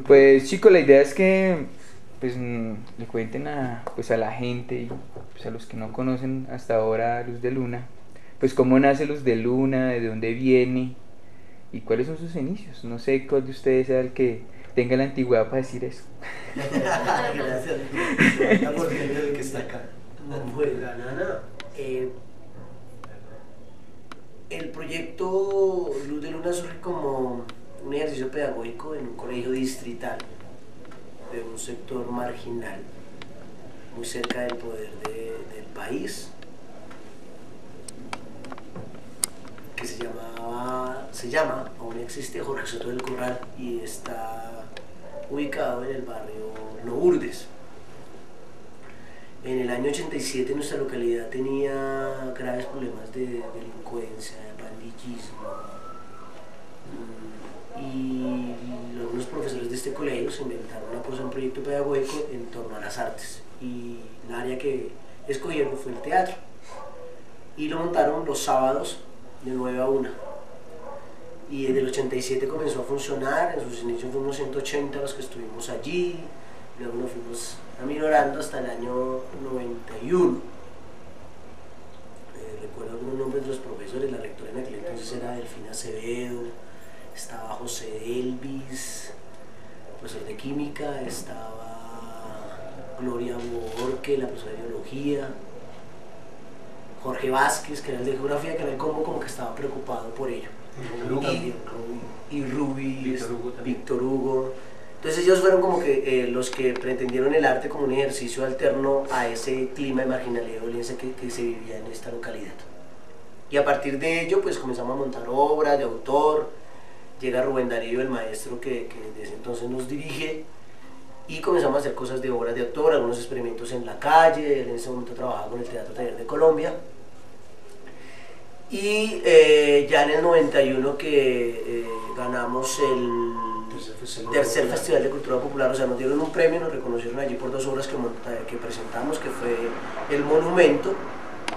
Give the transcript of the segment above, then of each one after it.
Pues chicos, la idea es que pues le cuenten pues a la gente y pues a los que no conocen hasta ahora Luz de Luna, pues cómo nace Luz de Luna, de dónde viene y cuáles son sus inicios. No sé cuál de ustedes sea el que tenga la antigüedad para decir eso. Gracias, la portería del que está acá. Pues la nana, el proyecto Luz de Luna surge como un ejercicio pedagógico en un colegio distrital de un sector marginal, muy cerca del poder del país, que se llama, aún existe, Jorge Soto del Corral, y está ubicado en el barrio Lourdes. En el año 87 nuestra localidad tenía graves problemas de delincuencia, de pandillismo, y algunos profesores de este colegio se inventaron un proyecto pedagógico en torno a las artes, y el área que escogieron fue el teatro, y lo montaron los sábados de 9 a 1. Y desde el 87 comenzó a funcionar. En sus inicios fuimos 180 los que estuvimos allí, luego nos fuimos aminorando hasta el año 91. Recuerdo algunos nombres de los profesores. La rectora en aquel entonces era Delfina Acevedo, estaba José Elvis, profesor de química, estaba Gloria Borque, la profesora de biología, Jorge Vázquez, que era el de geografía, que era el combo, como que estaba preocupado por ello. Y Rubi, Víctor Hugo. Entonces ellos fueron como que los que pretendieron el arte como un ejercicio alterno a ese clima de marginalidad y violencia que se vivía en esta localidad. Y a partir de ello pues comenzamos a montar obras de autor. Llega Rubén Darío, el maestro que desde ese entonces nos dirige, y comenzamos a hacer cosas de obras de autor, algunos experimentos en la calle. Él en ese momento trabajaba con el Teatro Taller de Colombia. Y ya en el 91 que ganamos el tercer Festival de Cultura Popular, o sea, nos dieron un premio, nos reconocieron allí por 2 obras que presentamos, que fue El Monumento,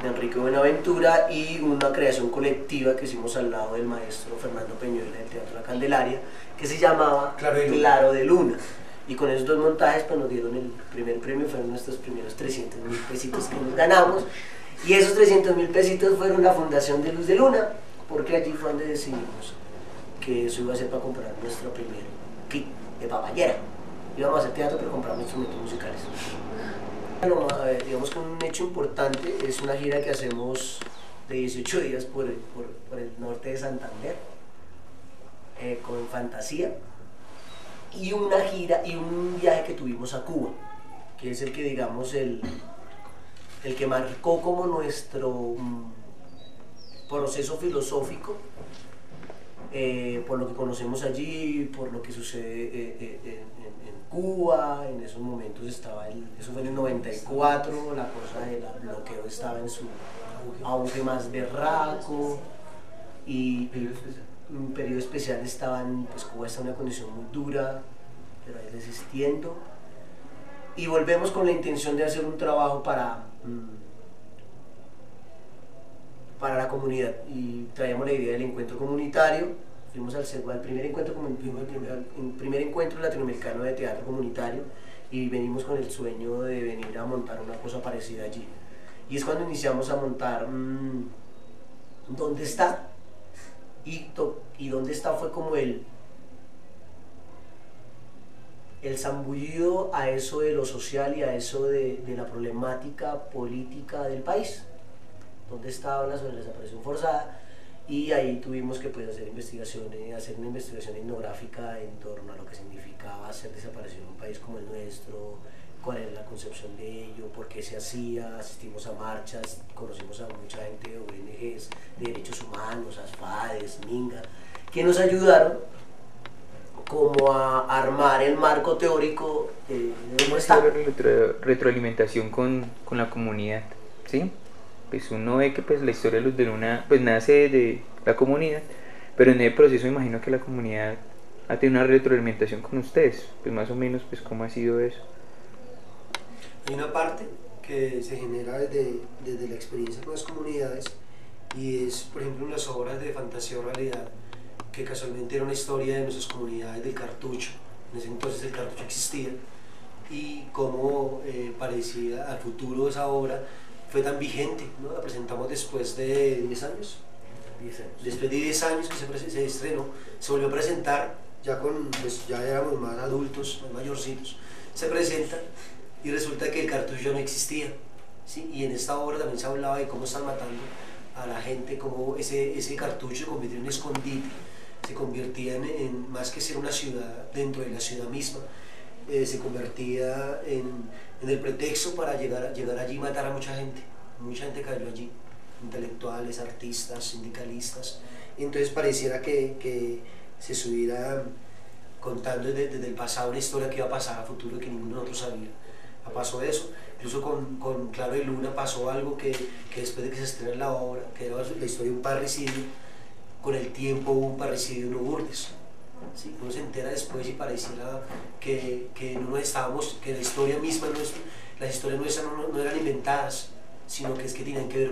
de Enrique Buenaventura, y una creación colectiva que hicimos al lado del maestro Fernando Peñuela del Teatro La Candelaria, que se llamaba Claro de Luna. Y con esos 2 montajes pues nos dieron el primer premio, fueron nuestros primeros 300.000 pesitos que nos ganamos. Y esos 300.000 pesitos fueron la fundación de Luz de Luna, porque allí fue donde decidimos que eso iba a ser para comprar nuestro primer kit de papayera. Íbamos a hacer teatro, pero compramos instrumentos musicales. Bueno, digamos que un hecho importante es una gira que hacemos de 18 días por el norte de Santander, con Fantasía, y una gira y un viaje que tuvimos a Cuba, que es el que, digamos, el que marcó como nuestro proceso filosófico, por lo que conocemos allí, por lo que sucede en Cuba. En esos momentos eso fue en el 94, la cosa del bloqueo estaba en su auge más berraco, y un periodo especial pues Cuba está en una condición muy dura, pero ahí resistiendo. Y volvemos con la intención de hacer un trabajo para la comunidad, y traíamos la idea del encuentro comunitario. Fuimos al primer encuentro latinoamericano de teatro comunitario, y venimos con el sueño de venir a montar una cosa parecida allí. Y es cuando iniciamos a montar ¿Dónde está? Y ¿Dónde está? Fue como el zambullido a eso de lo social y a eso de la problemática política del país. ¿Dónde está? Habla sobre la desaparición forzada, y ahí tuvimos que pues, hacer una investigación etnográfica en torno a lo que significaba hacer desaparecer un país como el nuestro, cuál era la concepción de ello, por qué se hacía. Asistimos a marchas, conocimos a mucha gente de ONGs de derechos humanos, ASFADES, MINGA, que nos ayudaron como a armar el marco teórico de ¿Cómo es la retroalimentación con la comunidad? ¿Sí? Pues uno ve que pues la historia de Luz de Luna pues nace de la comunidad, pero en el proceso imagino que la comunidad ha tenido una retroalimentación con ustedes, pues más o menos pues cómo ha sido eso. Hay una parte que se genera desde la experiencia con las comunidades, y es por ejemplo en las obras de fantasía o realidad, que casualmente era una historia de nuestras comunidades del Cartucho, en ese entonces el cartucho existía, y cómo parecía al futuro esa obra fue tan vigente, ¿no? La presentamos después de 10 años. 10 años. Después de 10 años que se estrenó, se volvió a presentar, ya pues ya éramos más adultos, más mayorcitos, se presenta y resulta que el cartucho ya no existía, ¿sí? Y en esta obra también se hablaba de cómo están matando a la gente, cómo ese cartucho se convirtió en un escondite, se convertía en más que ser una ciudad dentro de la ciudad misma, se convertía en el pretexto para llegar allí y matar a mucha gente cayó allí, intelectuales, artistas, sindicalistas, y entonces pareciera que se estuviera contando desde el pasado una historia que iba a pasar a futuro que ninguno de nosotros sabía. Pasó eso, incluso con Claro y Luna pasó algo que después de que se estrenó la obra, que era la historia de un parricidio, con el tiempo hubo un parricidio en Lourdes. ¿Sí? Uno se entera después y pareciera que no estábamos, que la historia misma, las historias nuestras no eran inventadas, sino que es que tenían que ver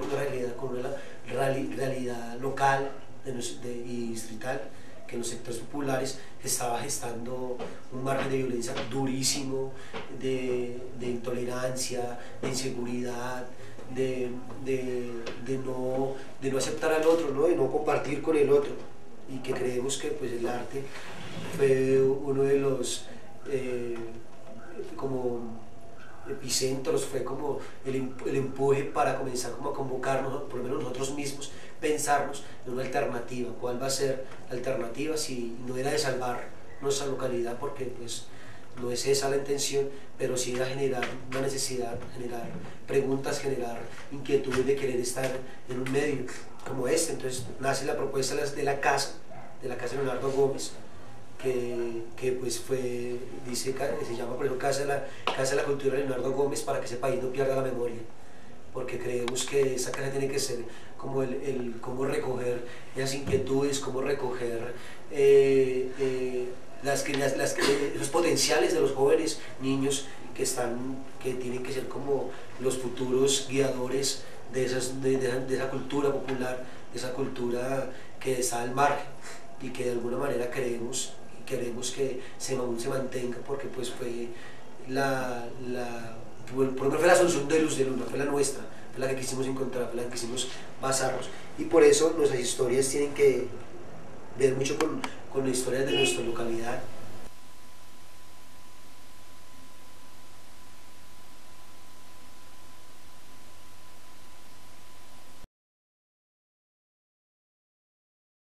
con una realidad local y distrital, que en los sectores populares estaba gestando un margen de violencia durísimo, de intolerancia, de inseguridad, de no aceptar al otro, ¿no? De no compartir con el otro, y que creemos que pues, el arte fue uno de los como epicentros, fue como el empuje para comenzar como a convocarnos, por lo menos nosotros mismos, pensarnos en una alternativa. ¿Cuál va a ser la alternativa? Si no era de salvar nuestra localidad, porque pues no es esa la intención, pero sí era generar una necesidad, generar preguntas, generar inquietudes de querer estar en un medio como este. Entonces nace la propuesta de la casa Leonardo Gómez, que pues se llama por ejemplo Casa de la Cultura de Leonardo Gómez, para que ese país no pierda la memoria, porque creemos que esa casa tiene que ser como cómo recoger esas inquietudes, cómo recoger los potenciales de los jóvenes, niños que tienen que ser como los futuros guiadores de esa cultura popular, de esa cultura que está al margen, y que de alguna manera queremos que se mantenga, porque pues fue por lo menos fue la solución de Luz de Luna, fue la nuestra, fue la que quisimos encontrar, fue la que quisimos basarnos, y por eso nuestras historias tienen que ver mucho con las historias de nuestra localidad,